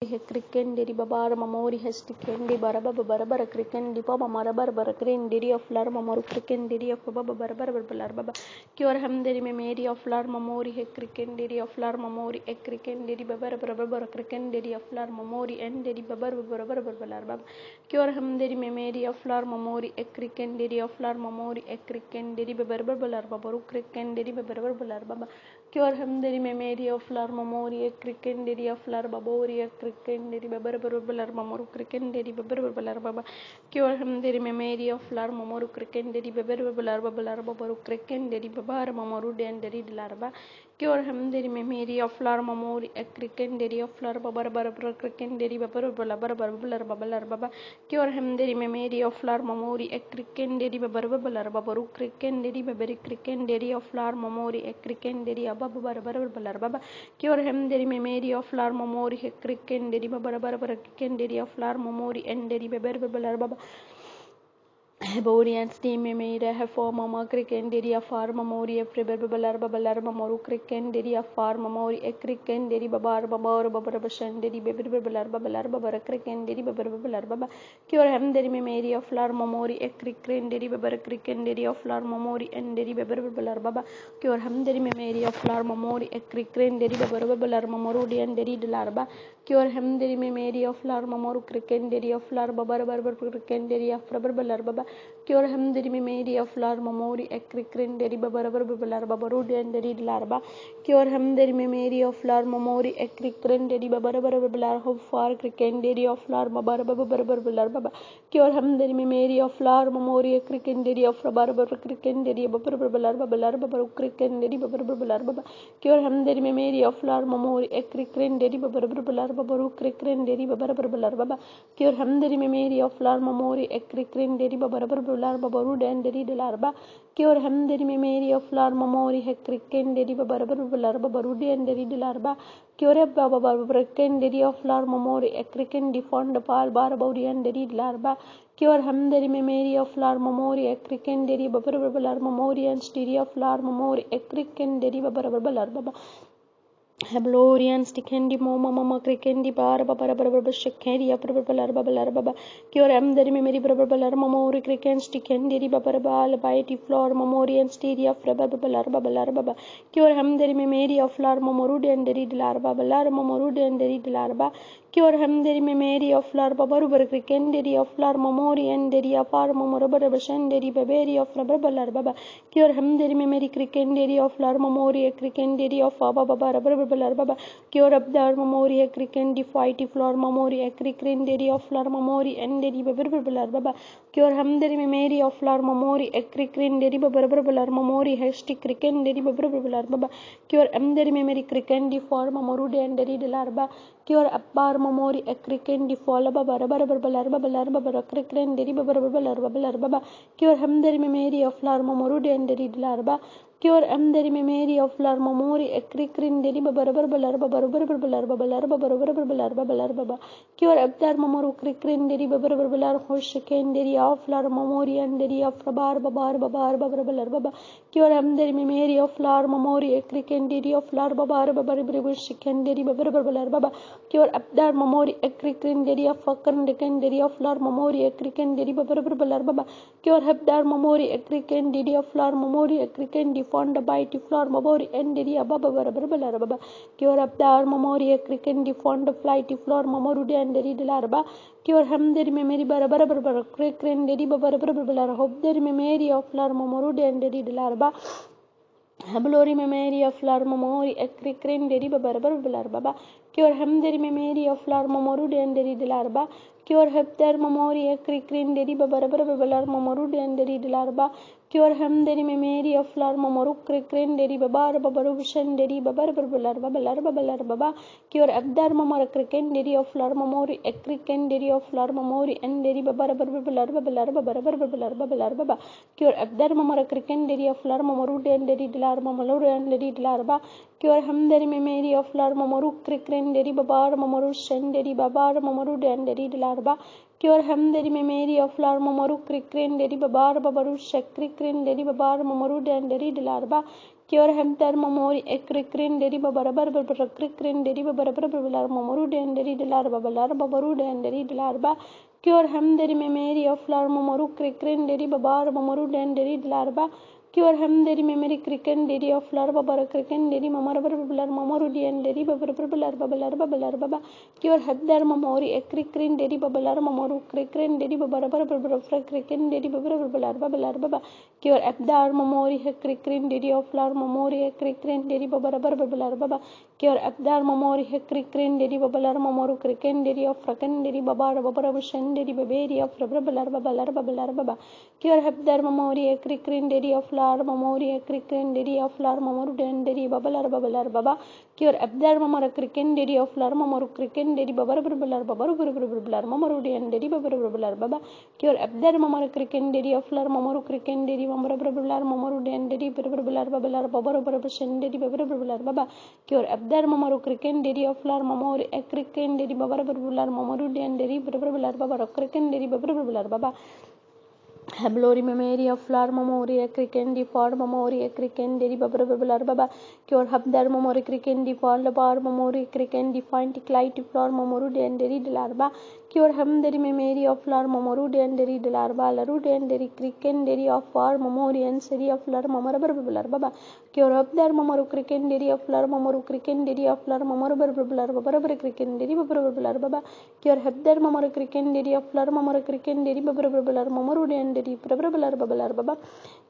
Crickendiri babar mamori hestikendi baraba barabara crickendi papa marabar barakendiri of lar mamoru crickendiri of baba barbar barbar baba cure hamderi memory of lar mamori he crickendiri of lar mamori e crickendiri babar barbar crickendiri of lar mamori enderi babar barbar barbar baba cure hamderi memory of lar mamori e crickendiri of lar mamori e crickendiri babar barbar babaru crickendiri babar barbar baba cure hamderi memory of lar mamori e crickendiri of lar babori e crickendiri babar barbar mamoru crickendiri babar barbar baba cure hamderi memory of lar mamoru crickendiri babar barbar babaru crickendiri babar mamoru denderi dilarba cure hamderi memory of lar mamori e crickendiri of lar babar barbar crickendiri babar barbar babar baba cure hamderi memory of lar mamori e crickendiri babar barbar babaru crickendiri babari crickendiri of lar mamori e crickendiri abab barbar baba cure hamderi memory of lar mamori e crickendiri babar barbar crickendiri of lar mamori enderi babar barbar baba Body and steam made a form crickendiri a farm memori a balar moru crickendiri a farm memori a crickendiri babar babar babashandiri babar babar crickendiri babar baba cure hamderi memory of lar memori a crickendiri babar crickendiri of lar memori and deri babar baba cure hamderi memory of lar memori a crickendiri babar babar mamorudi and deri dilarba cure hamderi memory of lar mamoru crickendiri of lar babar babar crickendiri of babar baba cure hamderi memory of lar mamori e crickendiri babar babar babarudi and deri dilarba cure hamderi memory of lar mamori e crickendiri babar babar of far crickendiri of lar babar babar baba cure hamderi memory of lar mamori e crickendiri of babar babar crickendiri babar babar crickendiri babar babar baba cure hamderi memory of lar mamori e crickendiri babar babar crickendiri babar babar baba cure hamderi memory of lar mamori e crickendiri babar babar babaru denderi dilarba cure hamderi memory of lar mamori he crickendiri babar babar babaru denderi dilarba cure baba babar crickendiri of lar mamori e crickendi fond pal bar bauri denderi dilarba cure hamderi memory of lar mamori e crickendiri babar babar mamori and stereo of lar mamori e crickendiri babar babar baba Hablorian stickendi mama crickendi bar babar babar shakeri babar baba cure hamderi memory babar mamori cricket stickendi babar bal baiti floor mamori and stereo of babar baba cure hamderi memory of lar mamoru denderi dilarba balar mamoru denderi dilarba cure hamderi memory of lar babar bar crickenderi of lar mamori and deri afar mamor babar shanderi baberi of babar baba cure hamderi memory crickenderi of lar mamori crickenderi of baba babar baba cure up the mamori a crickendi fighty floor mamori a crickenderi of lar mamori and deri babar baba cure hamderi memory of lar mamori a crickenderi babar mamori hasty crickenderi babar baba cure hamderi memory crickendi for mamoru denderi dilarba cure abbar mamori a crickendi fall babar babar crickenderi babar baba cure hamderi memory of lar mamoru denderi dilarba cure hamderi memory of lar mamori a crickenderi babar baba cure abdar mamoru crickenderi babar hoshkenderi of lar mamori and deri of babar baba cure hamderi memory of lar mamori a crickenderi of lar babar shikenderi babar baba cure abdar mamori a crickenderi of fakandekenderi of lar mamori a crickenderi babar baba cure habdar mamori a crickenderi of lar mamori a crickendi fond baiti floor mamori and deri babar baba cure abdar mamori a crickendi fond flighty floor mamoru denderi dilarba cure hamderi memory babar crickenderi babar hobderi memory of lar mamoru denderi dilarba Hablori memory of lar mamori a crickenderi babar baba cure hamderi memory of lar mamoru denderi dilarba cure habdar mamori a crickenderi babar mamoru denderi dilarba cure hamderi memory of lar mamoru crickenderi babar babaru vishanderi babar baba cure abdar mamor crickenderi of lar mamori a crickenderi of lar mamori and deri babar baba cure abdar mamor crickenderi of lar mamoru denderi dilar mamoru denderi dilarba cure hamderi memory of lar mamoru crickenderi babar mamoru shanderi babar mamoru denderi dilarba cure hamderi memory of lar mamoru crickenderi babar babaru shakri crickenderi babar mamoru denderi dilarba Cure hem der memori ekrikrin deri babarabar barakrin deri babarabar balar momoru den deri delar babalar babaru den deri delar ba. Cure hem deri memory of lar momoru krikrin deri babar momoru den deri delar ba. Cure hem deri memory kriken deri of lar babar kriken deri mamarabar balar momoru den deri babarabar balar baba. Cure heb der memori ekrikrin deri babalar momoru krikrin deri babarabar babar kriken deri babarabar balar baba. Cure abdar memori ekrikrin deri of lar memori ekrikrin deri babarabar balar baba. Cure abdar memori ekrikrin deri babalar momoru kriken deri of fraken deri babar babar shen deri baberi of balar baba. Cure abdar memori ekrikrin deri of lar memori ekrikrin deri of lar momoru den deri babalar baba. Cure abdar memori kriken deri of lar momoru kriken deri babar balar babar momoru den deri babar balar baba. Cure abdar memori kriken deri of lar momoru kriken deri babar balar momoru den deri babar babar shen deri babar balar baba. Cure abdar momoru kriken deri of lar momoru ekriken deri babar balar momoru den deri babar balar baba kriken deri babar balar baba. Hablori memory of lar memory ekriken di for memory ekriken deri babar balar baba. Cure habdar memory kriken di for bar memory kriken di find clight flor memoru den deri delar ba. Cure ham deri memory of lar memoru den deri delar ba laru den deri kriken deri of for memory and seri of lar mamarabar balar baba. Cure habdar memoru kriken deri of lar memoru kriken deri of lar mamarabar babar kriken deri babar balar baba. Cure habdar memoru kriken deri of lar memoru kriken deri babar balar memoru den deri babar balar baba.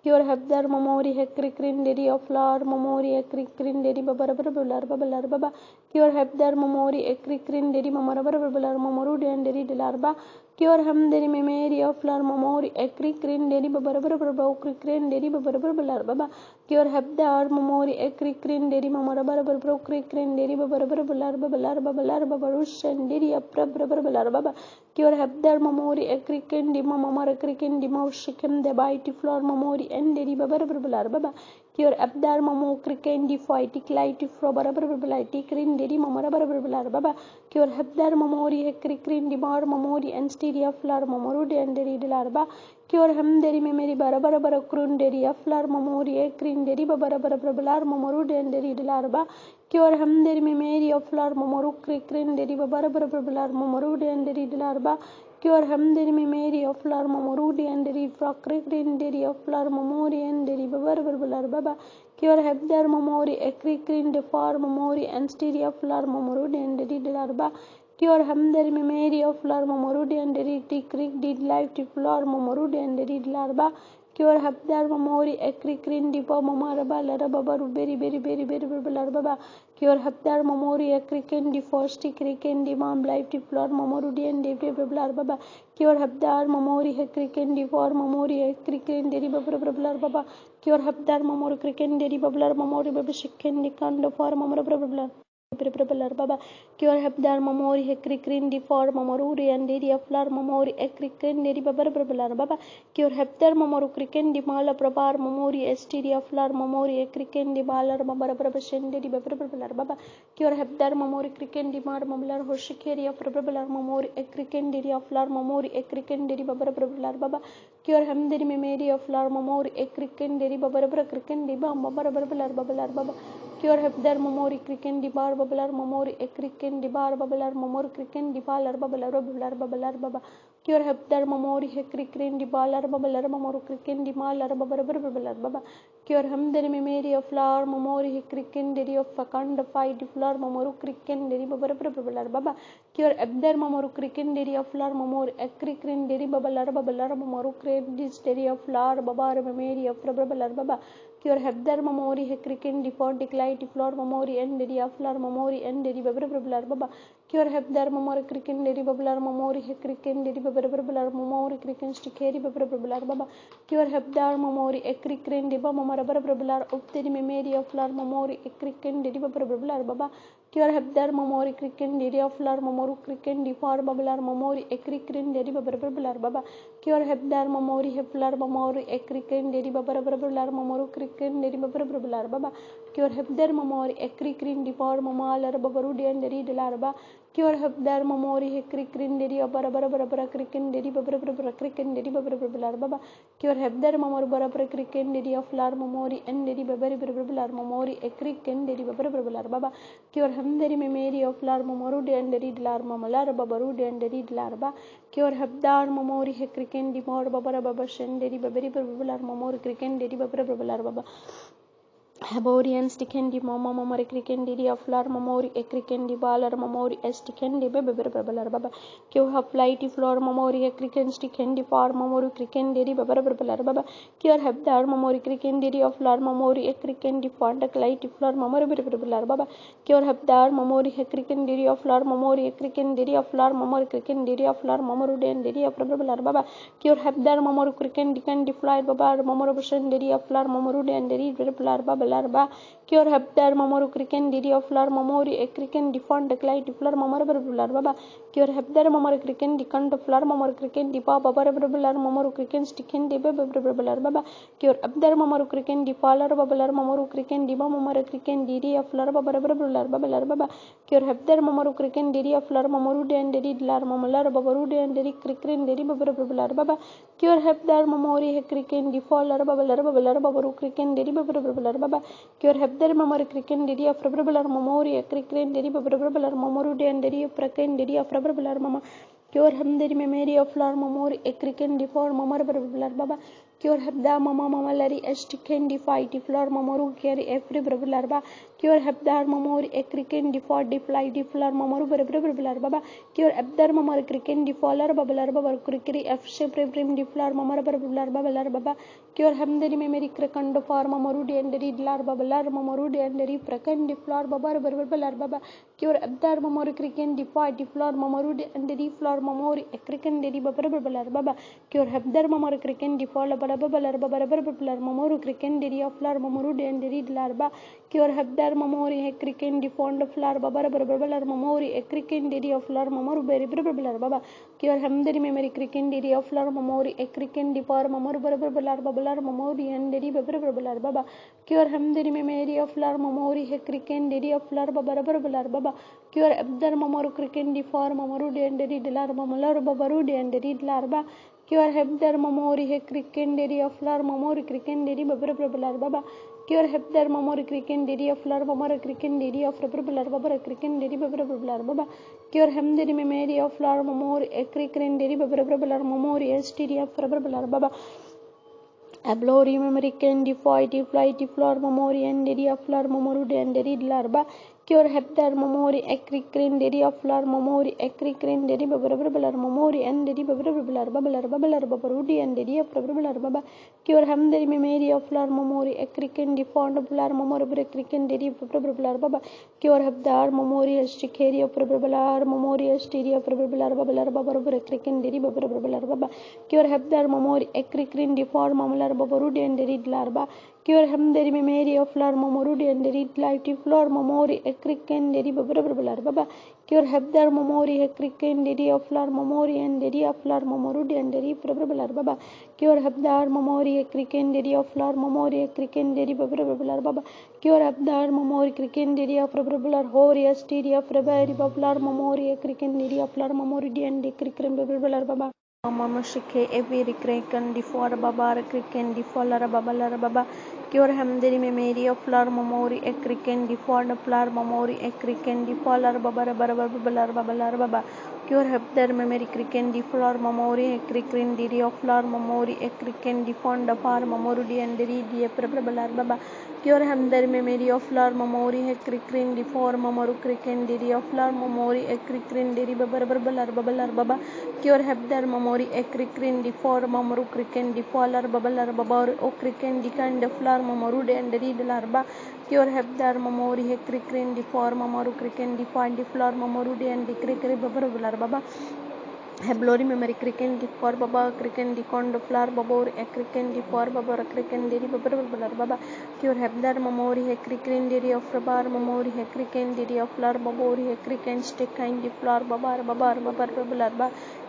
Cure habdar memory ekrikrin deri of lar memory ekrikrin deri babar balar baba. Cure habdar memory ekrikrin deri mamarabar balar memoru den deri delar ba. Cure ham deri memory of lar memory ekrikrin deri babar babar krikrin deri babar balar baba. Cure habdar memory ekrikrin deri mamarabar babar krikrin deri babar balar babar shen deri babar balar baba. Cure habdar memory ekriken di mamar ekriken di mau shikem de baiti flor memory and deri babar balar baba. Cure abdar mamo kriken di fighti light fro barabar babalati krin deri mamara babar baba. Cure habdar memory ekrikrin di mar memory and stereo flor memoru den deri delar ba. Cure ham deri memory barabar barakrun deri aflar memory ekrin deri babar balar memoru den deri delar ba. Cure ham deri memory of lar memoru krikrin deri babar balar memoru den deri delar ba. Cure ham deri memory of lar memoru den deri frakrin deri of lar memory and deri babar balar baba. Cure habdar memory ekrikrin de far memory and stereo of lar memoru den deri delar ba. Cure ham deri memory of lar memoru den deri tikrik did life to flor memoru den deri delar ba. Cure habdar memory ekrikrin di pa mamaraba lara babar beri balar baba. Cure habdar memory ekriken di first kriken di mam life di flor memoru den deri babar baba. Cure habdar memory ekriken di for memory ekriken deri babar balar baba. Cure habdar memory kriken deri babar memory babar shikken di kan for mamara babar balar baba. Cure habdar memory ekrikrin di for memoru and deri of lar memory ekriken deri babar balar baba. Cure habdar memoru kriken di mala prabar memory std of lar memory ekriken di balar mamara babar shen deri babar balar baba. Cure habdar memory kriken di mar mamlar hoshikeri of babar memory ekriken deri of lar memory ekriken deri babar balar baba. Cure ham deri memory of lar memory ekriken deri babar kriken di babar balar baba. Cure habdar memory kriken di bar babalar memory ekriken di bar babalar memory kriken di balar babalar baba. Cure habdar memory ekriken di balar babalar memory kriken di malar babalar baba. Cure ham deri memory of lar memory ekriken deri of fakand fight di flor memory kriken deri babar baba. Cure abdar memory kriken deri of lar memory ekriken deri babalar memory kriken deri of lar babar memory of babalar baba. Cure habdar memory ekriken di for decline di flor memory and deri of lar memory and deri babar baba. Cure habdar memory kriken deri babalar memory ekriken deri babar memory kriken stikeri babar baba. Cure habdar memory ekriken di ba mamara babar upteri memory of lar memory ekriken deri babar baba. Cure habdar memory kriken deri of lar memory kriken di for babalar memory ekriken deri babar baba. Cure habdar memory heflar memory ekriken deri babar memory kriken deri babar baba. Cure hebder mamori ekrikrin di for mamalar babarudi and read larba. Cure hebder mamori ekrikrin deri barabara barabara krikin deri babara krikin deri babara baba. Cure hebder mamor barabara krikin deri of lar mamori and deri babari bablar mamori ekrikin deri babara baba. Cure hemderi memory of lar mamorudi and read lar mamalar babarudi and read larba. Cure hebdar mamori ekrikin di more babara baba shenderi babari bablar mamori krikin deri babara baba. Haborian stickendi mama mamari crickendi of lar mamori ecrikendi balar mamori esticendi beber baba. Q have flighty floor mamori a cricken stickendi far mamoru crickendi beber baba. Cure have dar mamori crickendi of lar mamori a crickendi fond a clighty floor mamori beber baba. Cure have dar mamori a crickendi of lar mamori a crickendi of lar mamori crickendi of lar mamoru dendi of beber baba. Cure have dar mamoru crickendi candy fly baba mamoru bushendi of lar mamoru dendi beber baba. Larba cure hebdar mamoru cricken didi of lar mamori a cricken defond decline deflar mamor baba cure hebdar mamor cricken decant of lar mamor cricken dipa babar mamoru cricken sticken de baba cure abdar mamoru cricken defalar babalar mamoru cricken diba mamor cricken didi of lar baba cure hebdar mamoru cricken didi of lar mamoru de and didi lar mamalar babaru de and didi cricken didi baba cure hebdar mamori a cricken defalar babalar babaru cricken didi baba cure hebder mamor cricken didi of rubber mamori a cricken didi rubber mamoru de and didi praken didi of rubber mama cure hemderi memory of lar mamori a cricken defor mamar baba cure hebda mama mamalari estiken defy deflor mamoru carry every brablarba cure hebdar mamori a cricken defor defly deflor mamoru baba cure hebdar mamor cricken defaller babalar baba crickery f shape prim deflor mamar baba cure hemderi memory cricken for mamoru de and didi lar babalar mamoru de and didi praken deflor babar baba cure hebdar mamor cricken defy deflor mamoru de and didi flor mamori a cricken didi baba cure hebdar mamor cricken defall babalar mamoru cricken didi of lar mamoru de and didi larba cure hebdar mamori a cricken defond of lar babar mamori a cricken didi of lar mamoru berry baba cure hemderi memory cricken didi of lar mamori a cricken defar mamor babalar mamori and didi baba cure hemderi memory of lar mamori a cricken didi of lar babar baba cure hebdar mamor cricken defar mamoru de and didi lar mamalar babaru de and didi larba cure hebdar mamori a cricken didi of lar mamori cricken didi baba cure hebdar mamori cricken didi of lar mamor cricken didi of rubber babar cricken didi baba cure hemderi memory of lar mamori a cricken didi baba mamori std of rubber baba Ablori memory can defy defly deflor mamori and didi of lar mamoru de and didi larba cure hebdar mamori ecricrin didi of lar mamori ecricrin didi babar mamori and didi babar babarudi and didi of baba cure hemderi memory of lar mamori ecricin defond of lar mamor ecricin didi baba cure hebdar mamori esticari of babar mamori estiri of babar babar ecricin didi baba cure hebdar mamori ecricrin defond mamalar babaru de and didi larba cure hemderi memory of lar mamoru de and didi life flor mamori ecricin didi baba cure hebdar mamori ecricin didi of lar mamori and didi of lar mamoru de and didi baba cure hebdar mamori ecricin didi of lar mamori ecricin didi baba cure hebdar mamori ecricin didi of babar hori std of babar mamori ecricin didi of lar mamori de and ecricin baba Mama shike every cricken before babar cricken before babalar baba cure hemderi memory of lar mamori a cricken before the flar mamori a cricken before babalar baba cure hebder memory cricken before mamori a cricken didi of lar mamori a cricken before the far mamoru di and didi babalar baba cure hemder memory of lar mamori a cricken before mamoru cricken didi of lar mamori a cricken didi babalar baba cure hebdar mamori a cricken before mamoru cricken defaller babalar babar o cricken decant flar mamoru de and didi larba cure hebdar mamori a cricken before mamoru cricken define deflar mamoru de and cricken babalar baba Hablori memory cricken for baba cricken decond flar babor a cricken for babar cricken didi babar baba cure hebdar mamori a cricken didi of rabar mamori a cricken didi of flar babori a cricken stick kind flar babar babar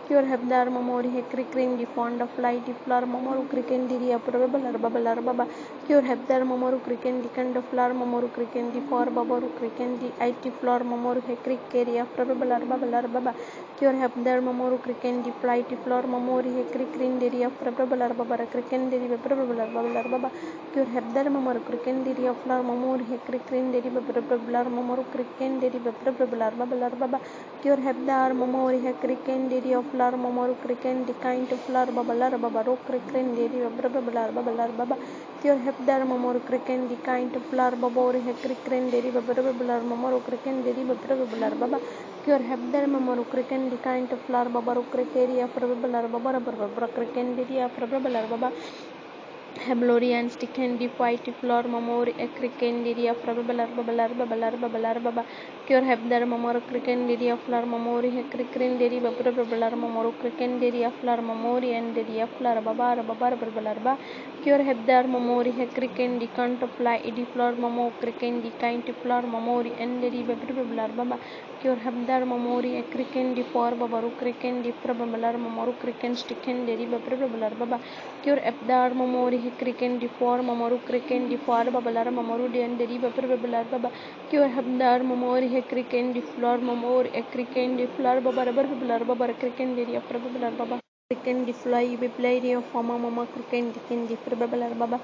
Cure hebdar mamori hekrikrin di fond of light di flower mamoru kriken di dia balar baba. Cure hebdar mamoru kriken di kind of flower mamoru kriken di for babaru kriken di it flower mamoru hekrik keria balar baba. Cure hebdar mamoru kriken di flight di flower mamori hekrikrin di dia balar baba kriken di balar baba. Cure hebdar mamoru kriken di dia flower mamori hekrikrin di balar mamoru kriken di balar baba. Cure hebdar mamori hekriken di dia flower mamoru kriken di kind of flower babalar baba kriken di balar baba. Cure hebdar mamoru kriken di kind of flower babori hekriken di balar mamoru kriken di balar baba. Cure hebdar mamoru kriken di kind of flower babaru krikeria balar baba kriken di balar baba. Heblorian sticken white floor mamori ecrikendiria balar baba. Cure hebdar mamor crikendiria floor mamori hecrikendiria balar mamoro crikendiria floor mamori and diria floor babar ba. Cure hebdar mamori hecrikendi can't fly edi floor mamo crikendi kind floor mamori and deri balar baba. Cure hebdar mamori ecrikendi for babaru crikendi balar mamoro criken sticken deri balar baba. Cure ebdar mamori kriken di for mamoru kriken di for babalar mamoru den deri babar baba. Cure habdar mamori kriken di flor mamor ekriken di flor babar kriken deri babar baba. Kriken di fly biblari of mama kriken di kendi babar baba.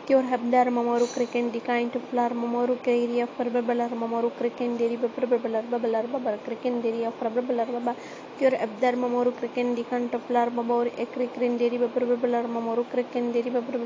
Cure habdar mamoru kriken di kind to flower mamoru area for babalar mamoru kriken deri babar kriken deri babar baba. Cure abdar mamoru kriken di kind to flower mamoru ekriken deri babar mamoru kriken deri babar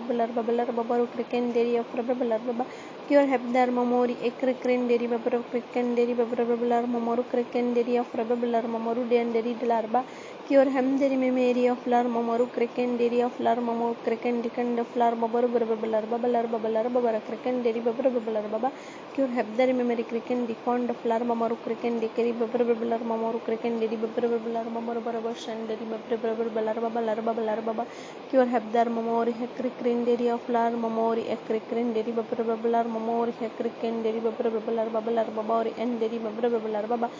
babaru kriken deri babar baba. Cure habdar mamori ekriken deri babar kriken deri babar mamoru kriken deri babar mamoru den deri dilarba. Cure hamderi memory of flower mamoru kriken deri of flower mamoru kriken dikand of flower babaru babar kriken deri babar baba. Cure habdari memory kriken di fond of flower mamoru kriken dikeri babar mamoru kriken deri babar mamoru babar shan deri babar baba. Cure habdar mamori hekriken deri of flower mamori ekriken deri babar mamori hekriken deri babar babari and deri babar baba.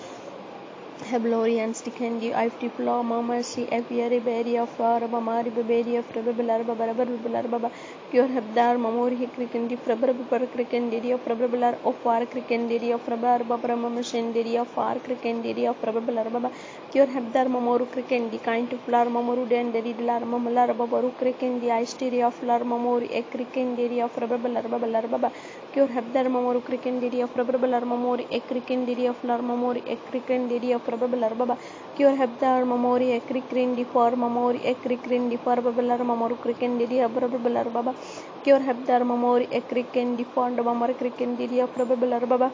Heblorian sticken di ifty floor mama si apiary berry of flower mamari baby of babar baba. Cure hebdar mamori hekriken di babar kriken deri of babar of far kriken deri of babar babra mama shen deri of far kriken deri of babar baba. Cure hebdar mamoru kriken di kind to flower mamoru den deri dilar mamalar babaru kriken di isteria of flower mamori ekriken deri of babar baba. Cure hebdar mamoru kriken deri of babar mamori ekriken deri of flower mamori ekriken deri of babar baba. Cure hebdar mamori ekriken di for mamori ekriken di for babar mamoru kriken deri babar baba. Cure hebdar mamori ekriken di fond mamori kriken deri babar baba.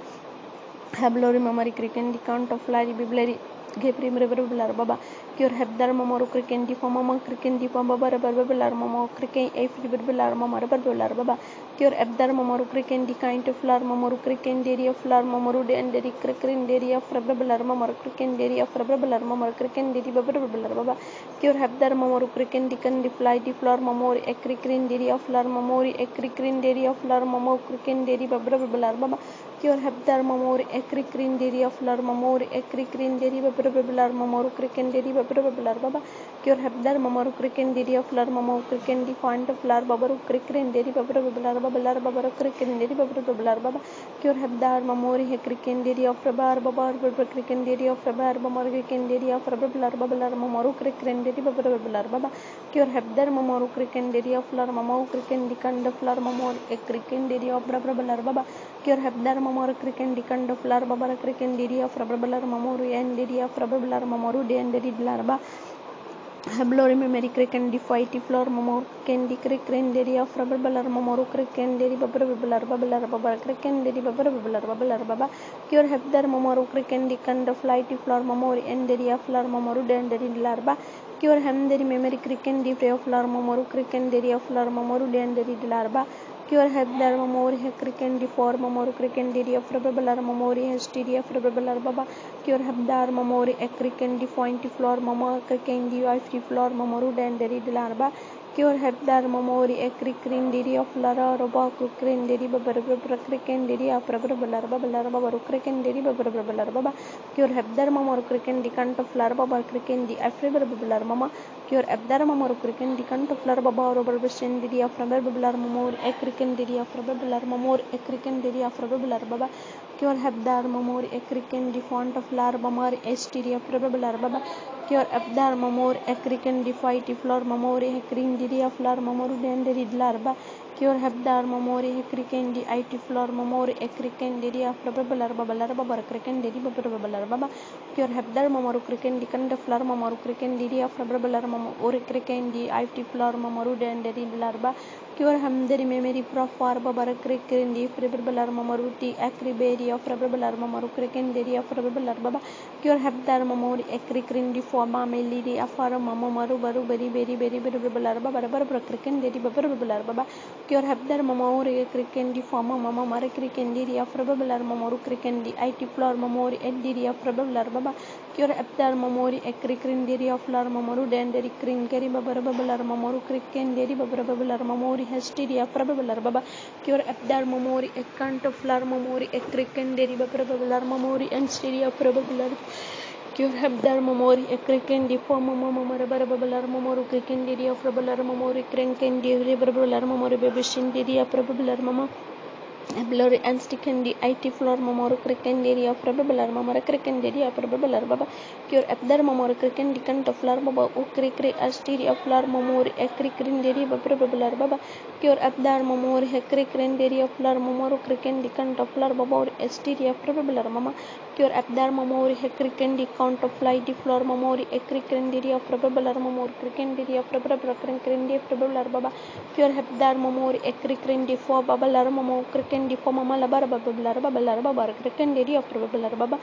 Hablori mamari kriken di count of lari biblari Gepri babar baba. Cure hebdar mamoru kriken di mama kriken di babar babar mamo kriken efri babar mama babar baba. Cure ebdar mamoru kriken di kind of flower mamoru kriken deri of flower mamoru den deri kriken deri of babar mama kriken deri of babar mama kriken deri babar baba. Cure hebdar mamoru kriken di kan di fly di flower mamori ekriken deri of flower mamori ekriken deri of flower mamo kriken deri babar baba. Cure hebdar mamori ekriken deri of flower mamori ekriken deri babar mamoru kriken deri babar baba. Cure hebdar mamoru kriken deri of flower mamo kriken di font of flower babaru kriken deri babar kriken deri babar baba. Cure hebdar mamori hekriken deri of babar kriken deri of babar mamor kriken deri of babar mamoru kriken deri babar baba. Cure hebdar mamoru kriken deri of flower mamo kriken di kind of flower mamor ekriken deri of babar baba. Cure hebdar mamor kriken di kind of flower babar kriken deri of babar mamoru and deri of babar mamoru den deri dilarba. Hablori memory kriken di fighty floor mamor ken di kriken deri of babar mamoru kriken deri babar kriken deri babar baba. Cure hebdar mamoru kriken di kind of flighty floor mamori and deri of flower mamoru den deri dilarba. Cure hem deri memory kriken di free of flower mamoru kriken deri of flower mamoru den deri dilarba. Cure hebdar mamori hekriken di for mamoru kriken deri of babar mamori hysteria of babar baba. Cure hebdar mamori ekriken di pointy floor mama kriken di ifty floor mamoru den deri dilarba. cure hebdar mamori ecricrindiri of lara roba cricrindiri babarcricindiri aprabalar babalar babarucricindiri babalar baba cure hebdar mamor cricindi cant of lara baba cricindi afribalar mama cure hebdar mamor cricindi cant of lara baba robarbasindiri afrabalar mamor ecricindiri afrabalar mamor ecricindiri afrabalar baba cure hebdar mamor ecricindi font of lara bamar estiri afrabalar baba cure hebdar mamor ecricindi fight flor mamori ecrindiri of lar mamoru denderi larba cure hebdar mamori ecricendi it flor mamori ecricendi afrabalar babalar babar cricendi babalar baba cure hebdar mamoru cricendi cand flor mamoru cricendi afrabalar mamori cricendi it flor mamoru denderi larba cure hamderi memory profar babar cricendi afrabalar mamoruti acriberi afrabalar mamoru cricendi afrabalar baba cure hebdar mamori ecricendi forma melidi afara mamaru baru beri babalar babar cricendi babalar baba cure hebdar mamori cricendi forma mama mare cricendi afrabalar mamoru cricendi it flor mamori endiri afrabalar baba cure hebdar mamori ecricendi of lar mamoru denderi crinkeri babalar mamoru cricendi babalar mamori hestiri afrabalar baba cure hebdar mamori ecant of lar mamori ecricendi babalar mamori enstiri afrabalar cure hebdar mamori ecricendi forma mama mare babalar mamoru cricendi afrabalar mamori cricendi babalar mamori babishindi afrabalar mama Blurry and stickandi it flor mamoru cricendi afrabalar mamara cricendi afrabalar baba cure ebdar mamoru cricendi cant of lar baba ucricri astiri of lar mamori ecricendi babalar baba cure ebdar mamori ecricendi of lar mamoru cricendi cant of lar baba estiri afrabalar mama cure ebdar mamori ecricendi count of light flor mamori ecricendi afrabalar mamor cricendi afrabalar cricendi afrabalar baba cure hebdar mamori ecricendi for babalar mamor cricendi for mama labar babalar babar cricendi afrabalar baba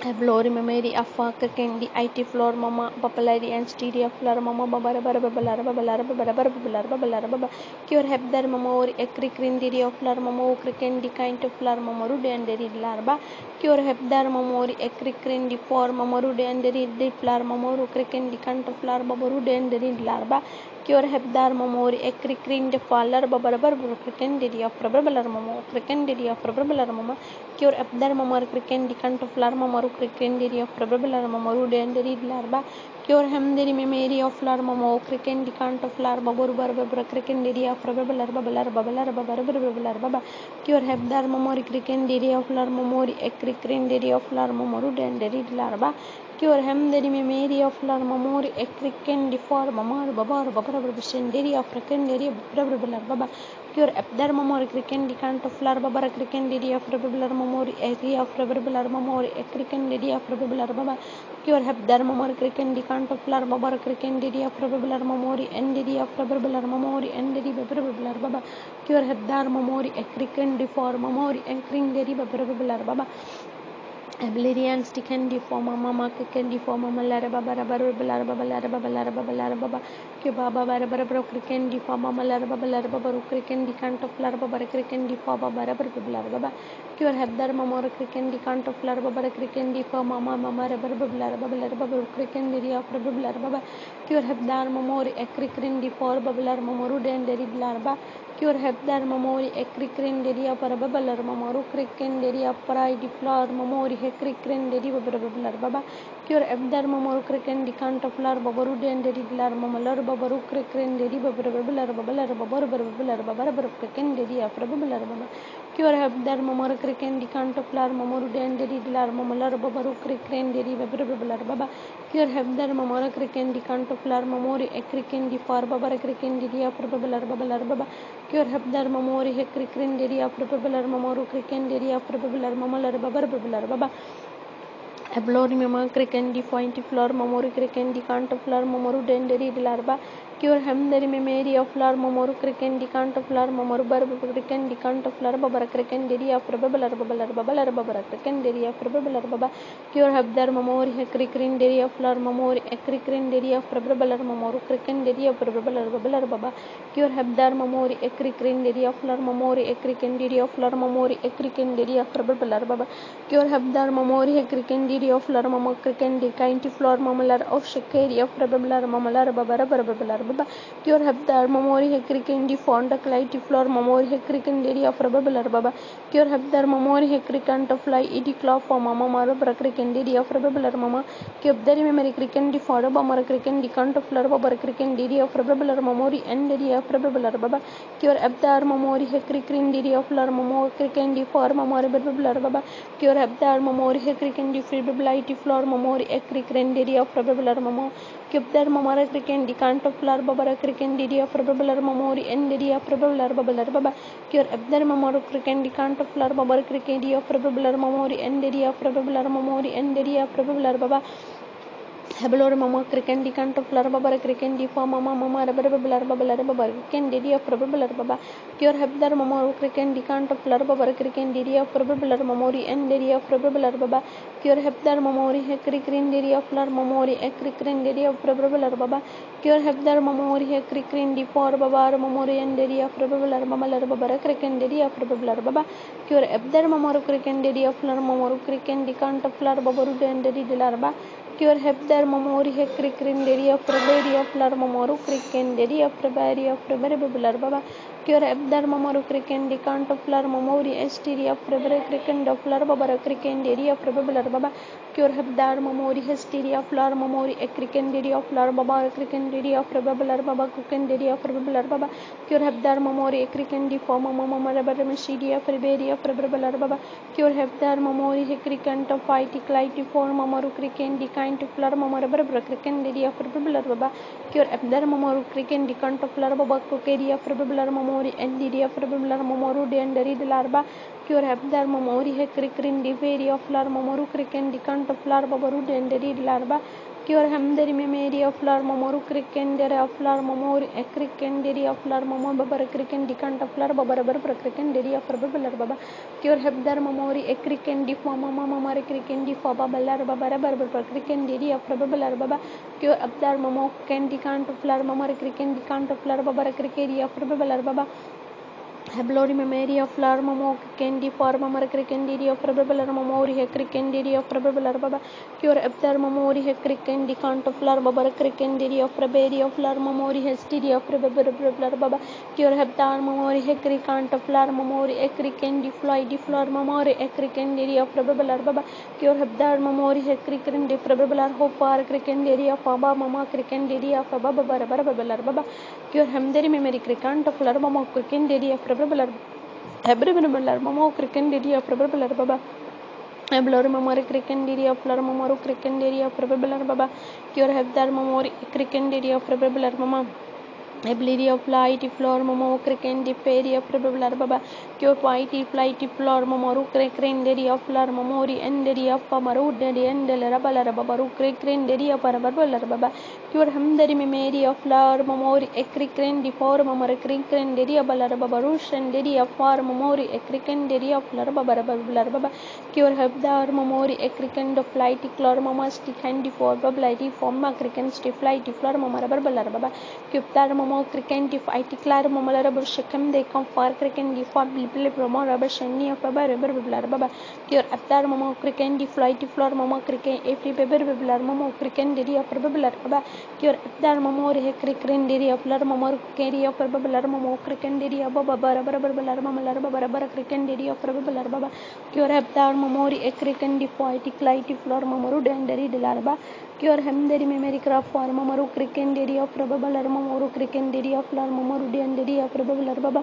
Blori memory afa cricendi it flor mama papalari and stereo flor mama babar babalar baba cure hebdar mamori ecricendi of flor mama cricendi kind of flor mamaru denderi larba cure hebdar mamori ecricendi for mamaru denderi flor mamaru cricendi kind of flor babaru denderi larba cure hebdar mamori ecricendi faller babar cricendi of babalar mama cricendi of babalar mama cure hebdar mamor cricendi kind of flor mamaru cricendi of babalar mamaru denderi larba cure hemderi memory of flor mama cricendi kind of flor babur babar cricendi of babalar baba cure hebdar mamori cricendi of flor mamori ecricendi of flor mamaru denderi larba cure hemderi memory of flor mamori ecricendi for mamar babar bishenderi of cricendi babalar baba cure hebdar mamori cricendi kind of flor babar cricendi of babalar mamori area of babalar mamori ecricendi of babalar baba cure hebdar mamori cricendi kind of flor babar cricendi of babalar mamori endedi of babalar mamori endedi babalar baba cure hebdar mamori ecricendi for mamori ecricendi babalar baba Ablerian stickandi for mama kikendi for mama lara baba baba ke baba bara krikendi for mama lara baba krikendi can't of lara baba krikendi for baba baba cure hebdar mama krikendi can't of lara baba krikendi for mama baba krikendi of baba cure hebdar mama ekrikendi for baba mamaru denderi larba cure hebdar mamori ecricendi babalar mamaru cricendi pride flor mamori ecricendi babalar baba cure hebdar mamaru cricendi cant of flor babaru denderi lar mamalar babaru cricendi babalar babar cricendi babalar baba cure hebdar mamaru cricendi cant of flor mamaru denderi lar mamalar babaru cricendi babalar baba cure hebdar mamaru cricendi cant of flor mamori ecricendi for babar cricendi babalar baba cure hebdar mamori ecricendi babalar mamaru cricendi babalar mamalar babar baba Ablori mama cricendi point flor mamoru cricendi cant flor mamoru denderi larba cure hemderi memory of flor mamoru cricendi cant flor mamoru barb cricendi cant flor babar cricendi babalar cricendi babalar baba cure hebdar mamori cricendi of flor mamori cricendi babalar mamoru cricendi babalar baba cure hebdar mamori cricendi of flor mamori cricendi of flor mamori cricendi babalar baba cure hebdar mamori cricendi diri of lar mama krikendi kainti floor mamalar of shikeri of rebablar mamalar babara barabalar baba cure habdar mamori hekrikendi fonda klaiti floor mamori hekrikendi of rebablar baba cure habdar mamori hekrikant of fly idi clock for mama maro brakrikendi of rebablar mama cubdari memory krikendi for bamara krikendi kant of floor baba krikendi of rebablar mamori and of rebablar baba cure abdar mamori hekrikendi of lar mamo krikendi for mamori rebablar baba cure abdar mamori hekrikendi free biblity floor mamori ekrikendi of rebablar mamo cubdar mamara krikendi kant of floor baba krikendi of rebablar mamori and of rebablar baba cure abdar mamoro krikendi kant of floor baba krikendi of rebablar mamori and of rebablar mamori and of rebablar baba Hablar mama krikendi kant of lar baba krikendi for mama mama rubber blar baba lar baba krikendi of rebel baba cure habdar mama krikendi kant of lar baba krikendi of rebel mamori and of rebel baba cure habdar mamori hekrikendi of lar mamori ekrikendi of rebel baba cure habdar mamori hekrikendi for baba mamori and of rebel mama lar baba krikendi of rebel baba cure abdar mama krikendi of lar mamoro krikendi kant of lar baba and lar cure hebdar mamori hekrikendi of rebel of lar mamoro krikendi of rebel of rebel baba cure abdar mamoro krikendi kant of lar mamori estiri of rebel krikendi of lar baba krikendi of rebel baba cure habdar mamori hestiri of lar mamori ekrikendi of lar baba krikendi of rebel baba krikendi of rebel baba cure habdar mamori ekrikendi for mama mama rebel meshidi of rebel of rebel baba cure habdar mamori hekrikant of fighti klaiti for mama krikendi kind of lar mama rebel krikendi of rebel baba cure abdar mama krikendi kant of lar baba krikendi of rebel mamori and of rebel mamoru dendari larba cure habdar mamori hekrikendi feri of lar mamoru krikendi kant of lar baba dendari larba cure hamdari memory of lar mamoru krikendi of lar mamori ekrikendi of lar mama baba krikendi kant of lar baba rebel krikendi of rebel baba cure habdar mamori ekrikendi for mama mama krikendi for baba lar baba rebel krikendi of rebel baba cure abdar mamo kendi kant of lar mama krikendi kant of lar baba krikendi of rebel baba Hablori memory of lar mamo kendi for mama krikendi of rebel mamori hekrikendi of rebel baba cure abdar mamori hekrikendi kant of lar baba krikendi of rebel of lar mamori hestidi of rebel baba cure abdar mamori hekrikant of lar mamori ekrikendi fly di floor mamori ekrikendi of rebel baba cure abdar mamori hekrikendi rebel hope for krikendi of baba mama krikendi of baba baba cure hamdari memory krikant of lar mamo krikendi of rebel mamo krikendi of rebel baba Eblor mamori krikendi of lar mamoro krikendi of rebel baba cure habdar mamori krikendi of rebel mama Ability of flight floor mamo krikendi peri of rebel baba cure white flight floor mamoru krikendi of lar mamori endedi of pamaru dedi endel rabala babaru krikendi of rebel baba cure hamdari memory of lar mamori ekrikendi for mamar krikendi of lar babaru shendedi of far mamori ekrikendi of lar baba cure habdar mamori ekrikend of flight floor mama stick handy for bablity form krikendi flight floor mamar baba cuptar mamo krikendi fight klar mamala rubber shikam they come for krikendi for bilbil mamo rubber shiny of rubber baba cure abdar mamo krikendi flight floor mama kriken every baby biblar mamo krikendi of rubber baba cure abdar mamo krikendi of lar mamo keri of rubber mamo krikendi of baba rubber mama krikendi of rubber baba cure abdar mamo krikendi fight light floor mamo dendari dilarba cure hamdari memory craft for mamo krikendi of rubber mamo krikendi of lar mamo dendari of rubber baba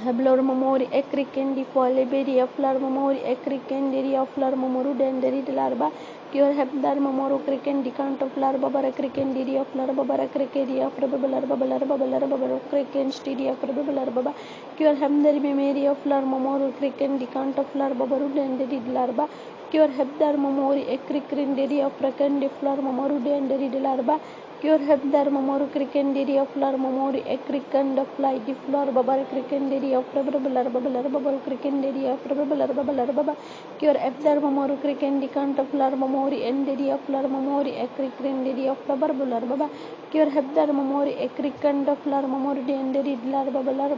Hablor mamori ekrikendi for liberi of lar mamori ekrikendi of lar mamo dendari dilarba cure habdar mamoro krikendi kant of lar baba krikendi of lar baba krikendi of baba krikendi of baba cure hamdari memory of lar mamoro krikendi kant of lar baba dendari dilarba cure habdar mamori ekrikendi of krikendi of lar mamo dendari dilarba cure hebdar mamoru cricandiri of lar mamori ecricand of fly di flor babar cricandiri of babar babar cricandiri of babar cure hebdar mamoru cricandicant of lar mamori endiri of lar mamori ecricandiri of babar baba cure hebdar mamori ecricand of lar mamori endiri lar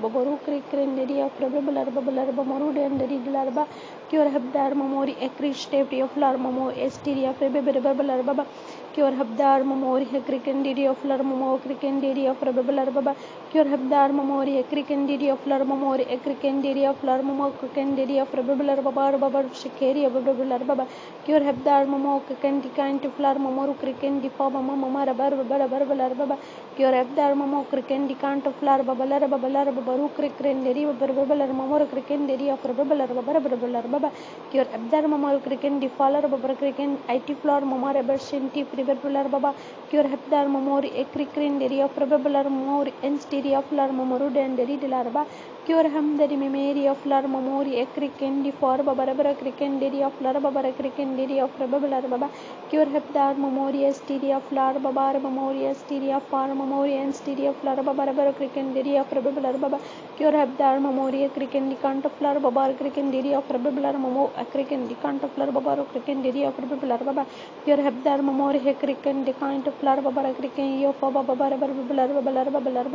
babaru cricandiri of babar babaru endiri lar ba cure hebdar mamori ecristati of lar mamo estiria of babar baba cure habdar mamori cricandiri of lar mamo cricandiri of babar cure habdar mamori cricandiri of lar mamori cricandiri of lar mamo cricandiri of babar babar shikeri of babar baba cure habdar mamo cricandicant of lar mamo cricandi fa mama mama babar baba cure habdar mamo cricandicant of lar babalar babaru cricandiri babar mamo cricandiri of babar baba cure habdar mamo cricandi falar babar cricand it flor mama babar shinti prebelar baba cure hebdar mamori ecricandiri of babar mamori enstiri of lar mamoru denderi dilarba cure hamdari memeri of lar mamori ecricandi for babar cricandiri of lar babar cricandiri of babar baba cure hebdar mamori estiri of lar babar mamori estiri of far mamori enstiri of lar babar cricandiri of babar baba cure hebdar mamori cricandicant of lar babar cricandiri of babar mamo cricandicant of lar babar cricandiri of babar baba cure hebdar mamori cricandicant of lar babar cricandiri of babar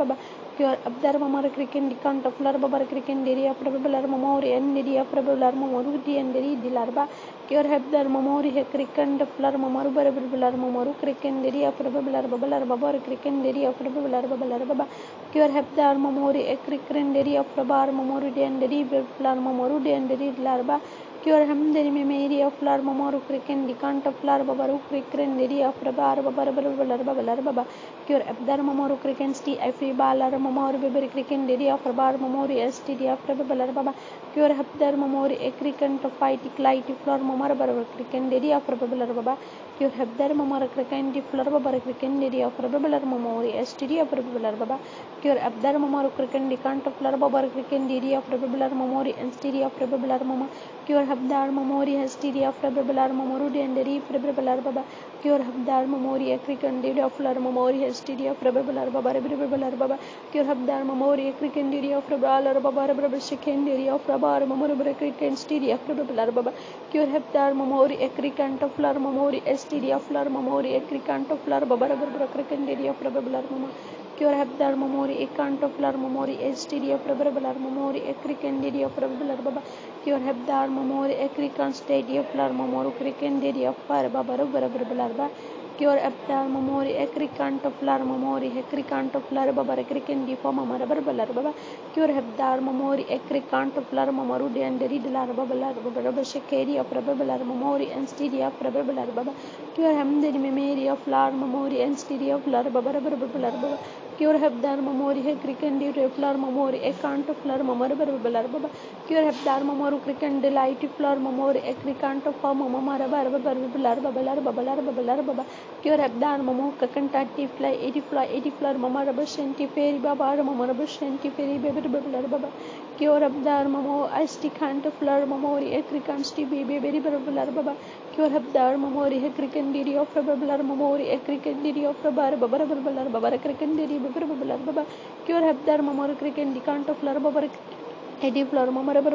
baba cure hebdar mamori cricandicant of lar babar cricandiri of babar mamori endiri of babar mamoru endiri dilarba cure hebdar mamori cricand of lar mamoru babar mamoru cricandiri of babar cricandiri of babar baba cure hebdar mamori cricandiri of babar mamoru endiri lar mamoru endiri dilarba cure hamdari memeri of lar mamoru cricandicant of lar babaru cricandiri of babar baba cure hebdar mamoru cricandi afi balar mamoru babar cricandiri of babar mamoru std of babar baba cure hebdar mamori cricant of fight light flor mamar babar cricandiri of babar baba cure hebdar mamar cricandi flor babar cricandiri of babar mamori std of babar baba cure hebdar mamoru cricandicant of flor babar cricandiri of babar mamori std of babar mama cure hebdar mamori std of babar mamoru denderi babar baba cure hebdar mamori cricandiri of flor mamori std of babar baba cure hebdar mamori cricandiri of babar babar secondary of babar mamori cricandiri of babar baba cure hebdar mamori cricant of flor mamori std of flor mamori cricant of flor babar cricandiri of babar mama cure hebdar mamori cricant of flor mamori std of babar mamori cricandiri of babar baba cure hebdar mamori cricant std of flor mamori cricandiri of babar baba cure hebdar mamori cricant of lar mamori cricant of lar babar cricandi for mamar babar baba cure hebdar mamori cricant of lar mamaru denderi dilar babar shekeri of babar mamori and std of babar baba cure hamdari memeri of lar mamori and std of lar babar baba cure hebdar mamori cricandi of lar mamori cricant of lar mamar babar baba cure hebdar mamoru cricandi light flor mamori cricant of mamar babar baba cure hebdar mamo kakanta fly 80 fly mama rubber shanty fairy baba mama rubber shanty fairy baby baba cure hebdar mamo asti khant flor mamori ecricansti baby baby baba cure hebdar mamori ecricandiri of babar mamori ecricandiri of babar ecricandiri babar baba cure hebdar mamori cricandi can't of flor babar Eddie floor mama rubber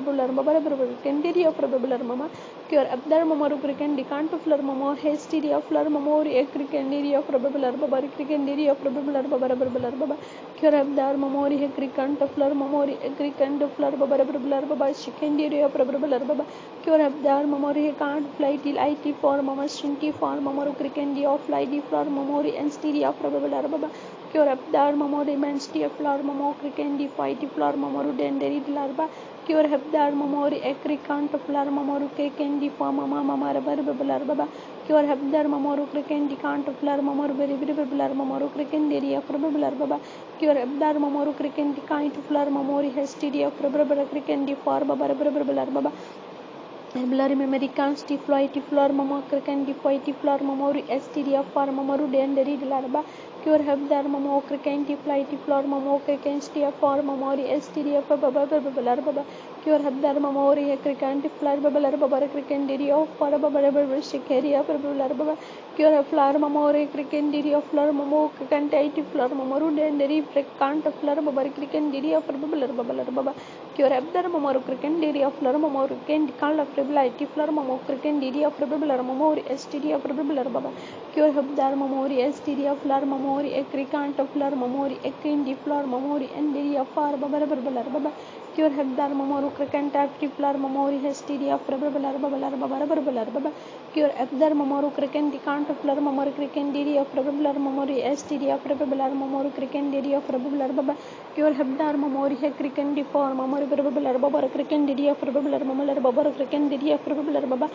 candidi of babar mama cure abdar mama cricandi can't floor mama hasty of floor mamori ecricandiri of babar cricandiri of babar baba cure abdar mamori ecricant of floor mamori ecricant of floor babar shikandiri of babar baba cure abdar mamori can't fly till it for mama shinty for mama cricandi of fly the floor mamori and stereo of babar baba cure abdar mamori mansti of floor mamo cricandi fight floor mamoru denderi dilarba cure hebdar mamori ecricant of floor mamoru kekendi for mama mama babar baba cure hebdar mamoru cricandi can't of floor mamoru babar mamoru cricandiri of babar baba cure hebdar mamoru cricandi can't of floor mamori hestidi of babar cricandi for babar baba Blurry memory can't flighty floor mama cricandi fighty floor mamoru std of for mamoru denderi dilarba cure hebdar mamo cricanti flighty floor mamo cricanti of for mamori std of babar baba Cure Habdar Mamori Cricanti Flower Babala Babara Cricandidio for a Babara Shikeria Babala Cure a flower Mamori Cricandidio Flor Momo Cricanti Flor Momoru and the Recant of Flor Babara Cricandidia for Babala Baba Cure Abdar Mamoru Cricandidia Flor Momoru Candy Call of Rebellion Flor Momo Cricandidia for Babala Mamori STD of Babala Baba Cure Habdar Mamori STD of Flor Mamori Ecricant of Flor Mamori Ecrindi Flor Mamori and Didia Far Babala Baba Cure Habdar Mamoru Cricanta Flor Mamori Hestidia of Babala Baba Cure Abdar Mamoru Cricanti Cant of Flor Mamori Cricandidia of Babala Mamori STD of Babala Mamoru Cricandidia of Babala Baba Cure Habdar Mamori Hecricandi for Mamori Babala Baba Cricandidia of Babala Mamala Baba Cricandidia of Babala Baba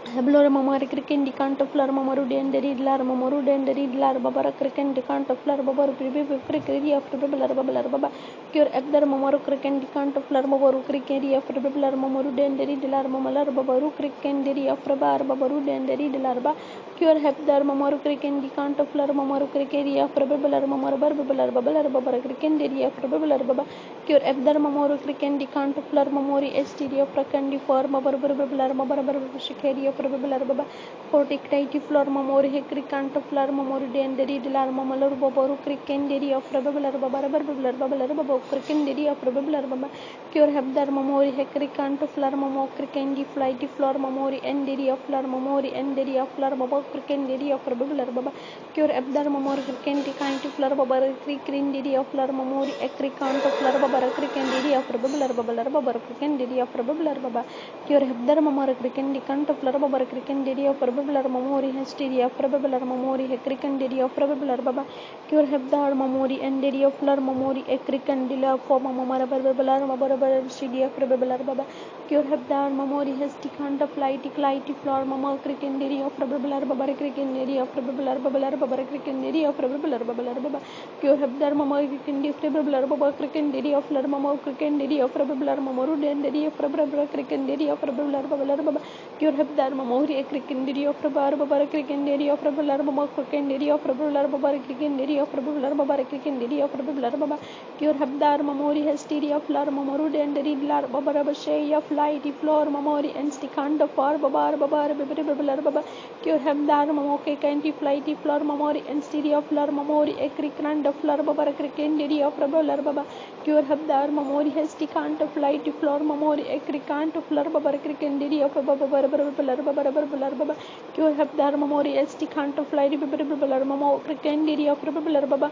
Hablor Mamari Crican decant of Flor Mamaru Denderi Lar Mamaru Denderi Lar Babara Crican decant of Flor Babar Cricri of Babala Baba Cure Abdar Mamaru Crican decant of Flor Mamaru Cricari of Babala Mamaru Denderi Lar Mamalar Babaru Cricanderi of Rabar Babaru Denderi Larba Cure Habdar Mamaru Crican decant of Flor Mamaru Cricari of Babala Mamarabar Babala Babara Cricanderi of Babala Baba Cure Abdar Mamaru Crican decant of Flor Mamori STD of Prakandi for Babar Babala Mabar Shikari of Babala Baba Porticati Flor Mamori Hecricant of Flor Mamori Denderi Dilar Mamalur Babaru Cricanderi of Babala Babala Baba Cricanderi of Babala Baba Cure Habdar Mamori Hecricant of Flor Mamo Cricandi Flighty Flor Mamori Enderi of Flor Mamori Enderi of Flor Baba Cricanderi of Babala Baba Cure Abdar Mamori Cricandi Kind of Flor Babara Cricanderi of Flor Mamori Ecricant of Flor Babara Cricanderi of Babala Baba Cricanderi of Babala Baba Cure Habdar Mamara Cricandi Cant of Flor Babara Cricanderi of Babala Mamori Hysteria of Babala Mamori Hecricanderi of Babala Baba Cure Habdar Mamori Enderi of Flor Mamori Ecricandila for Mamara Babala Mabara City of Babala Baba Cure Habdar Mamori Hesticant of Lighty Clighty Flor Mama Cricanderi of Babala Babara Cricanderi of Babala Babara Cricanderi of Babala Baba Cure Habdar Mamori Cricandi of Babala Baba Cricanderi of Flor Mama Cricanderi of Babala Mamoru Denderi of Babala Cricanderi of Babala Baba Cure Habdar Mamori Cricanderi of Babara Cricanderi of Babala Mama Cricanderi of Babala Babara Cricanderi of Babala Babara Cricanderi of Babala Baba Cure Habdar Mamori Hysteria of Flor Mamoru Denderi Lar Babara Bashay of Lighty Flor Mamori and Sticanda for Babara Babara Baba Cure Habdar Mamoke Canti Flighty Flor Mamori and Styria of Flor Mamori Ecricant of Flor Babara Cricanderi of Babala Baba Cure Habdar Mamori Hesticant of Lighty Flor Mamori Ecricant of Flor Babara Cricanderi of Babara Baba Cure Habdar Mamori Esticant of Lighty Babala Mamo Cricanderi of Babala Baba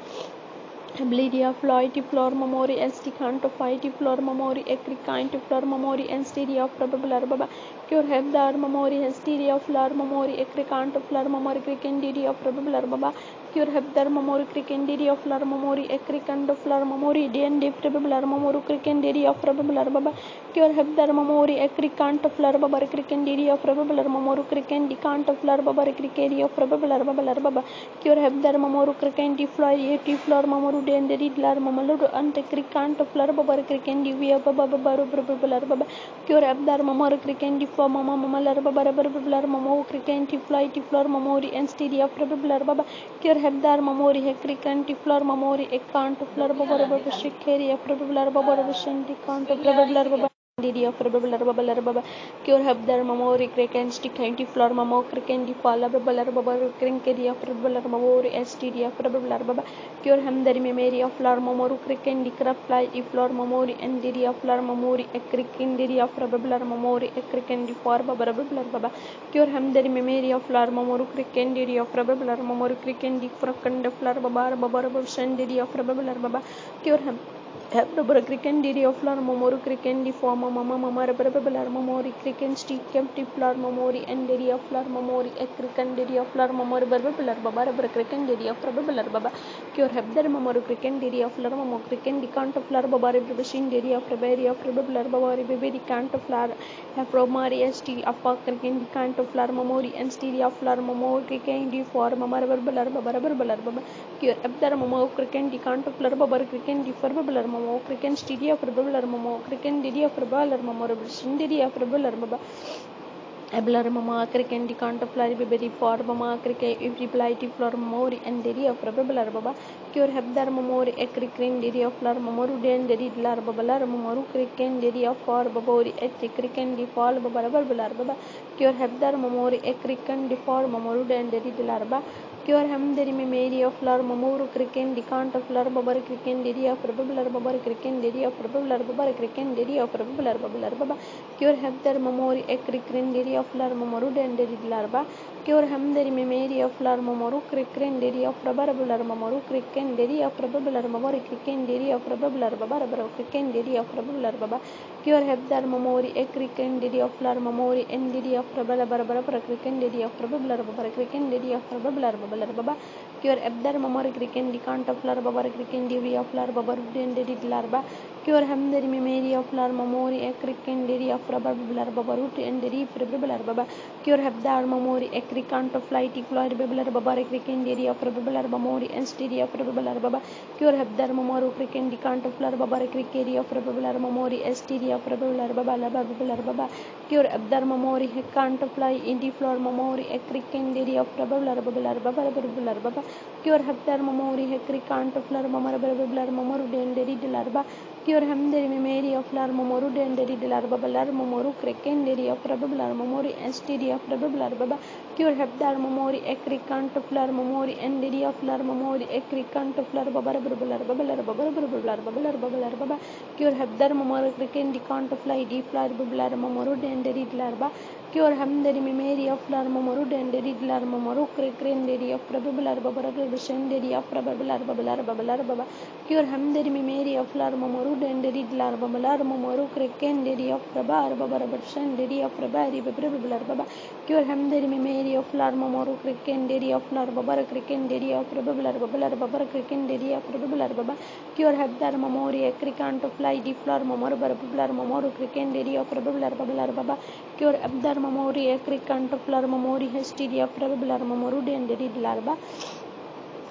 Habilidia Floyti Flor Mamori Esticant of Fighty Flor Mamori Ecricant of Flor Mamori and Styria of Babala Baba Cure Habdar Mamori Hysteria of Flor Mamori Ecricant of Flor Mamori Cricanderi of Babala Baba Cure Habdar Mamori Cricanderi of Flor Mamori Ecricant of Flor Mamori Dende Babala Mamoru Cricanderi of Babala Baba Cure Habdar Mamori Ecricant of Flor Babara Cricanderi of Babala Mamoru Cricandicant of Flor Babara Cricari of Babala Baba Cure Habdar Mamoru Cricandi Flor Mamoru Denderi Lar Mamalur and Cricant of Flor Babara Cricandi via Babala Baba Cure Habdar Mamoru Cricandi for Mama Mamalar Babara Mamo Cricanti Flighty Flor Mamori and Styria of Babala Baba Cure Habdar Mamori Hecricanti Flor Mamori Ecant of Flor Babara Shikari of Babala Babara Shanticant of Babala Baba Didi of Babala Baba Cure Habdar Mamori Crican Sticanti Flor Mamo Cricandi Fala Babala Baba Crinkedi of Babala Mamori STD of Babala Baba Cure Hamdari Memory of Flor Mamoru Cricandi Crafly Flor Mamori and Didi of Flor Mamori Ecricindidi of Babala Mamori Ecricandi for Babala Baba Cure Hamdari Memory of Flor Mamoru Cricandidi of Babala Mamori Cricandi Fracanda Flor Babara Shandidi of Babala Baba Cure Ham Babara Cricandidi of Flor Mamoru Cricandi for Mama Babala Mamori Crican Stick Kempti Flor Mamori and Didi of Flor Mamori Ecricandidi of Flor Mamori Babala Babara Cricandidi of Babala Baba Cure Habdar Mamoru Cricandidi of Flor Mamo Cricandi Cant of Flor Babari Babashin Didi of Rabari of Babala Babari Baby Cant of Flor Afromari ST of Cricandi Cant of Flor Mamori and Styria of Flor Mamo Cricandi for Mamara Babala Baba Cure Abdar Mamo Cricandi Cant of Flor Babara Cricandi for Babala Mamo Crican Styria of Babala Mamo Cricandidi of Babala Mamoro Shindidi of Babala Baba Abler mama cricket decant of flari baby for mama cricket every blighty flor mori and deri of rabablar baba cure habdar momori a cricket deri of flor momoru den deri lar babalar momoru cricket deri of for babori a cricket de fall babarabar baba cure habdar momori a cricket de for momoru den deri larba cure ham deri me mary of flor momoru cricket decant of flor babar cricket deri of rabablar babar cricket deri of rabablar babar cricket deri of rabablar babalar baba cure habdar momori a cricket deri of lar momoru denderi larba cure hamderi memory of lar momoru cricken deri of rabarbular momoru cricken deri of rababular momoru cricken deri of rababular babar cricken deri of rababular baba cure habdar memory a cricken deri of lar momory and deri of rabala barabara cricken deri of rababular babar cricken deri of rababular babalar baba cure abdar momory cricken decant of lar babar cricken deri of lar babar denderi larba cure hamderi memory of lar momory a cricken deri of rababular babarut and deri Prebular Baba, cure habdar momori, a cricant of flighty floyd bebular baba, a cricken deri of prebular mamori, and steady of prebular baba, cure habdar momoru, cricken decant of flar baba, a crickeri of prebular mamori, a steady of prebular baba, lababular baba, cure abdar momori, a cant of fly, indi flor mamori, a cricken deri of prebular babular baba, prebular baba, cure habdar momori, a cricant of flar mamara bebular mamoru, denderi de larba, cure hamderi memory of lar momoru, denderi de larba, balar momoru, cricken deri of prebular momori std of rabablar baba cure habdar momori ekricant of lar momori ndd of lar momori ekricant of lar babar babalar babalar babar babalar babalar babalar baba cure habdar momori cricken decant of fly d flar babalar momoru ndd larba cure hamdari memory of lar momoru ndd lar momoru cricken ndd of babalar babar ndd of babalar babalar babalar baba cure hamdari memory of lar momoru ndd lar babalar momoru cricken ndd of babar babar ndd of babari babar baba cure hamdari memory of lar momoru cricken ndd of lar babar cricken ndd of babalar babalar babar cricken ndd of babalar baba cure habdar memory cricant of fly d flor momoru babar momoru cricken ndd of babalar babalar baba cure abdar memory cricant of lar momoru hstd of babalar momoru ndd larba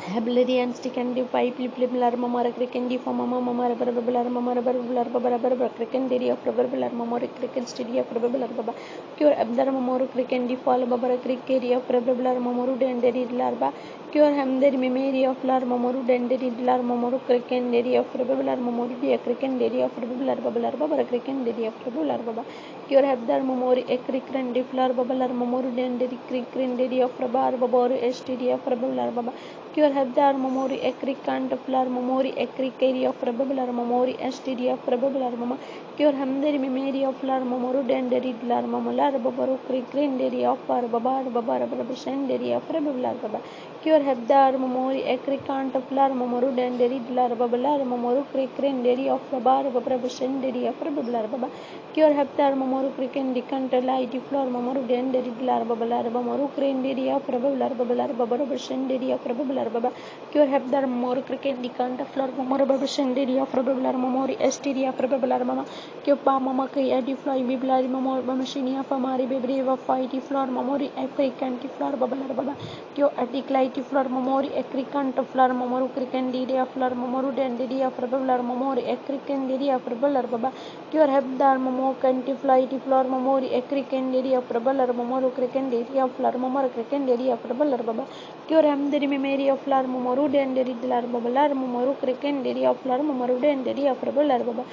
Hableri and stick and pipe liplilar mamara crickendi for mamma barbalar mamara barbalar babara crickendi of barbalar mamori cricket steady of barbalar baba cure abdar mamoru crickendi fall babara crickeri of barbalar mamoru denderi larba cure hamder memory of lar mamoru denderi lar mamoru crickendi of barbalar mamoru de crickendi of barbalar babalar babara crickendi of barbalar baba cure habdar mamori a crickendi flar babalar mamoru denderi crickendi of babar baboru std of barbalar baba cure habdar momori ekricant of lar momori ekrikeri of babalar momori std of babalar mama cure hamderi memory of lar momoru denderi lar mamolar babaru crickenderi of babar babar babashenderi of babalar baba cure habdar momori ekricant of lar momoru denderi lar babalar momoru crickenderi of babar babashenderi of babalar baba cure habdar momoru crickendi cantala id flor momoru denderi lar babalar momoru crenderi of babalar babalar babar babashenderi of babalar baba cure habdar momoru cricket decant of flor momoru babashenderi of babalar momori std of babalar mama cure pa mama kay id fly biblari momor machine of amari bebre of fight flor momori african flor babalar baba cure adiclite flor momori ekricant of flor momoru cricket dd of flor momoru dendedi of babalar momori ekricant dd of babalar baba cure habdar momo canti flight flor momori ekricant dd of babalar momoru cricket dd of flor momoru cricket dd of babalar baba cure hamderi memory of lar momoru denderi lar babalar momoru cricket dd of lar momoru denderi of babalar baba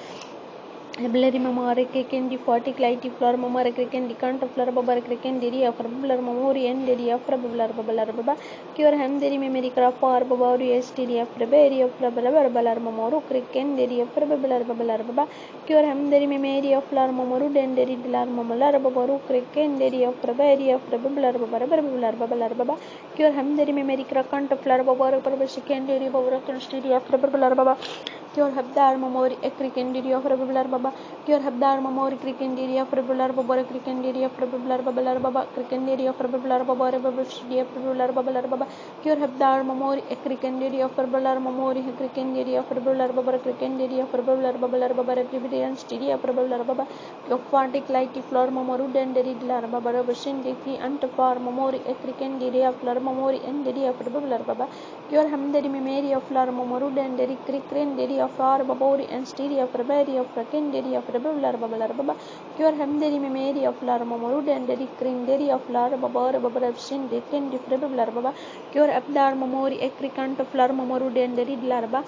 Hableri mamare cricket 40 clighty flor mamare cricket decant of flor babar cricket deri of babalar momori and deri of babalar babalar baba cure hamderi memory craft for babaru std of babari of babalar momoru cricket deri of babalar babalar baba cure hamderi memory of flor momoru denderi lar momolar babaru cricket deri of babari of babalar babalar babalar baba cure hamderi memory craft of flor babar cricket deri babar std of babalar baba cure habdar momori ekrikendiri of babalar baba cure habdar momori krikendiri of babalar babar krikendiri of babalar babalar baba krikendiri of babalar babar babashdi of babalar babalar baba cure habdar momori ekrikendiri of babalar momori krikendiri of babalar babar krikendiri of babalar babalar babar ebrian stidi of babalar baba aquatic light flor momoru denderi lar babar bashindi ki ant for momori ekrikendiri of flor momori enderi of babalar baba cure hamderi memory of lar momoru denderi krikendiri of Arbabori and Stiri of Rebelli of Rakenderi of Rebella Baba, Cure Hamderi Mary of Larmamurud and Dedi Crinderi of Larababa, Babashin, Dekendi Rebella Baba, Cure Abdar Mamori, Ecricant of Larmamurud and Dedi Larba.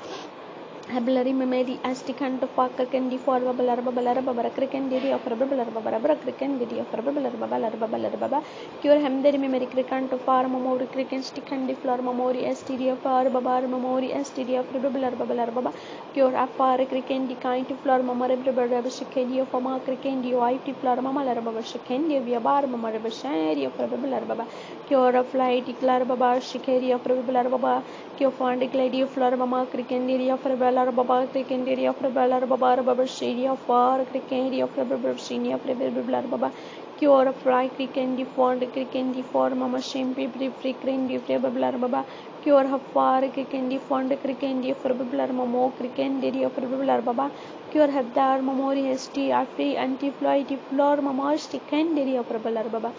Habulary Mamedi Asticant of Parker Candy for Babalarba Balaraba Crickendidi of Rabalarba Barabra Crickendidi of Rabalarba Balarba Cure Hamderi Memory Crickant of Farmamori Cricken Sticandi Flor Mamori STD of Arbabar Mamori STD of Rabalarba Balarba Cure Afar Crickendi kind of Flor Mamarabar Shikendi of Fama Crickendi IT Flor Mamalarba Shikendi of Yabar Mamarabashari of Rabalarba Cure of Flight Clarababa Shikeri of Rabalarba Cure Fondic Lady of Flor Mama Crickendi of Baba Crickendiri of Rebella Baba Babashiri of Far Crickendi of Rebabashini of Rebella Baba Cure of Fry Crickendi Fond Crickendi for Mama Shimpi Freakendi of Rebella Baba Cure of Far Crickendi Fond Crickendi of Rebella Mamo Crickendiri of Rebella Baba Cure Habdar Mamori ST Afri Anti-Flight Flor Mama Stickendiri of Rebella Baba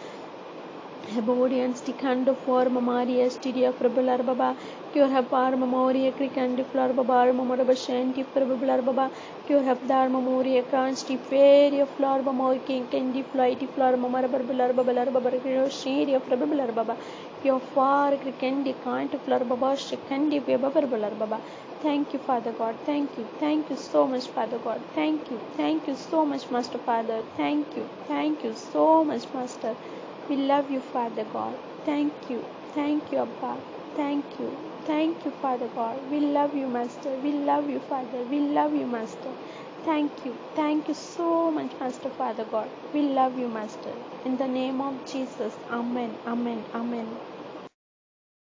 Hebodi and Sticando for Mamari STD of Rebella Baba Cure Hapar Mamori Cricandi Flor Babar Mamorabashanti Rebella Baba Cure Habdar Mamori Cransti Fairy of Flor Mamor King Candy Flighty Flor Mamarabar Babalar Babar Shady of Rebella Baba Cure Far Cricandi Kind of Flor Baba Shikandi Babar Baba. Thank you, Father God. Thank you. Thank you so much, Father God. Thank you. Thank you so much, Master Father. Thank you. Thank you so much, Master. We love you, Father God. Thank you. Thank you, Abba. Thank you. Thank you, Father God. We love you, Master. We love you, Father. We love you, Master. Thank you. Thank you so much, Master, Father God. We love you, Master. In the name of Jesus. Amen. Amen. Amen.